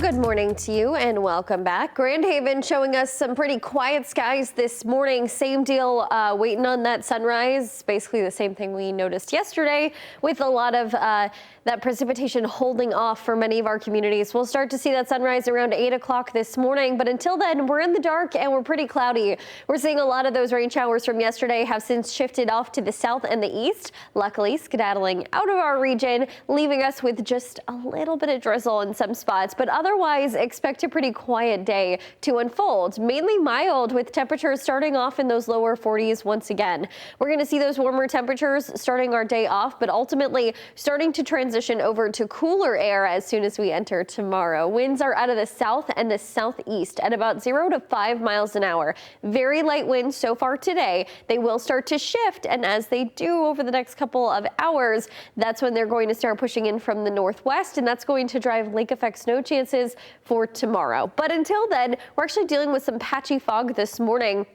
Good morning to you and welcome back. Grand Haven showing us some pretty quiet skies this morning. Same deal, waiting on that sunrise. Basically the same thing we noticed yesterday, with a lot of that precipitation holding off for many of our communities. We'll start to see that sunrise around 8 o'clock this morning, but until then, we're in the dark and we're pretty cloudy. We're seeing a lot of those rain showers from yesterday have since shifted off to the south and the east, luckily skedaddling out of our region, leaving us with just a little bit of drizzle in some spots, but otherwise expect a pretty quiet day to unfold. Mainly mild, with temperatures starting off in those lower 40s once again. We're going to see those warmer temperatures starting our day off, but ultimately starting to transition over to cooler air as soon as we enter tomorrow. Winds are out of the south and the southeast at about 0 to 5 miles an hour. Very light winds so far today. They will start to shift, and as they do over the next couple of hours, that's when they're going to start pushing in from the northwest, and that's going to drive lake effect snow chances for tomorrow. But until then, we're actually dealing with some patchy fog this morning,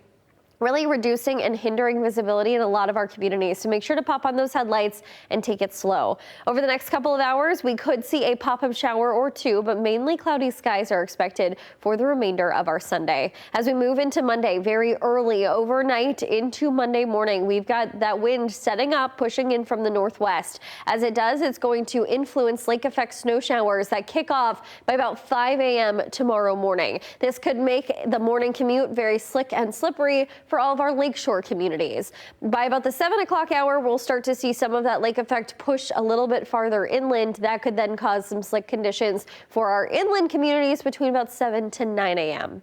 really reducing and hindering visibility in a lot of our communities. So make sure to pop on those headlights and take it slow. Over the next couple of hours, we could see a pop-up shower or two, but mainly cloudy skies are expected for the remainder of our Sunday. As we move into Monday, very early overnight into Monday morning, we've got that wind setting up, pushing in from the northwest. As it does, it's going to influence lake effect snow showers that kick off by about 5 a.m. tomorrow morning. This could make the morning commute very slick and slippery for all of our lakeshore communities. By about the 7 o'clock hour, we'll start to see some of that lake effect push a little bit farther inland. That could then cause some slick conditions for our inland communities between about 7 to 9 a.m.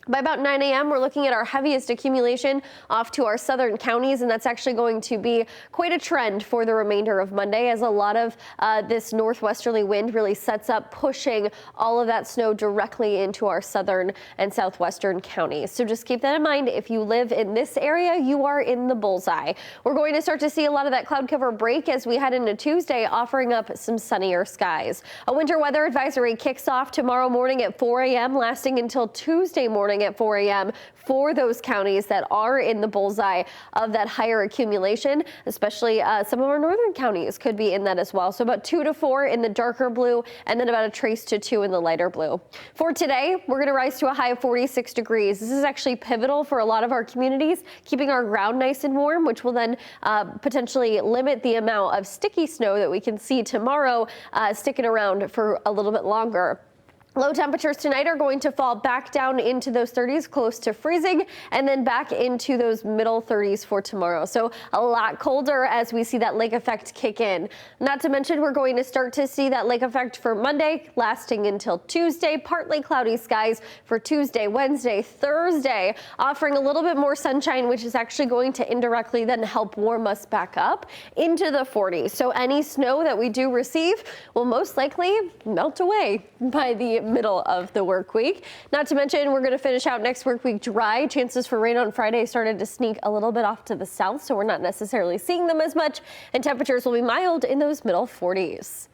By about 9 a.m., we're looking at our heaviest accumulation off to our southern counties, and that's actually going to be quite a trend for the remainder of Monday, as a lot of this northwesterly wind really sets up, pushing all of that snow directly into our southern and southwestern counties. So just keep that in mind. If you live in this area, you are in the bullseye. We're going to start to see a lot of that cloud cover break as we head into Tuesday, offering up some sunnier skies. A winter weather advisory kicks off tomorrow morning at 4 a.m., lasting until Tuesday morning at 4 a.m. for those counties that are in the bullseye of that higher accumulation, especially some of our northern counties could be in that as well. So about 2 to 4 in the darker blue, and then about a trace to 2 in the lighter blue. For today, we're going to rise to a high of 46 degrees. This is actually pivotal for a lot of our communities, keeping our ground nice and warm, which will then potentially limit the amount of sticky snow that we can see tomorrow sticking around for a little bit longer. Low temperatures tonight are going to fall back down into those 30s, close to freezing, and then back into those middle 30s for tomorrow. So a lot colder as we see that lake effect kick in. Not to mention, we're going to start to see that lake effect for Monday, lasting until Tuesday. Partly cloudy skies for Tuesday, Wednesday, Thursday, offering a little bit more sunshine, which is actually going to indirectly then help warm us back up into the 40s. So any snow that we do receive will most likely melt away by the middle of the work week. Not to mention, we're going to finish out next work week dry. Chances for rain on Friday started to sneak a little bit off to the south, so we're not necessarily seeing them as much, and temperatures will be mild in those middle 40s.